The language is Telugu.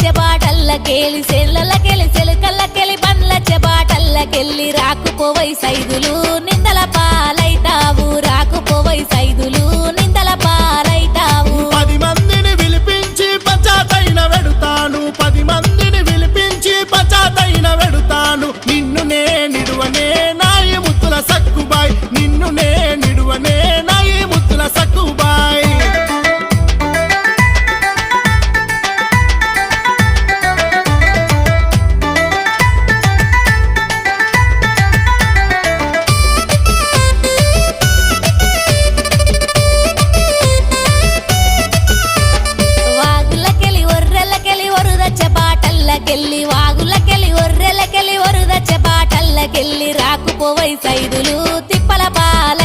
చెబాటల్లకెళ్ళి సెల్లలకెళ్ళి సెలకల్లకెళ్ళి బండ్ల చెబాటల్లకెళ్ళి రాకుపోవై సైదులు నిందల పాలైతావు రాకుపోవై సైదులు నిందల పాలైతావు 10 మందిని విలిపించి పచాతైన వెడుతాను 10 మందిని విలిపించి పచాతైన వెడుతాను నిన్ను నే నిడువనే నాయి ముద్దుల సక్కుబాయ్ నిన్ను నే నిడువనే నాయి ముద్దుల సక్కుబాయ్ వాగులకెళ్ళి ఒర్రెలకెళ్ళి వరుద చెబాటల్లకెళ్ళి రాకుపోవై సైదులు తిప్పల పాల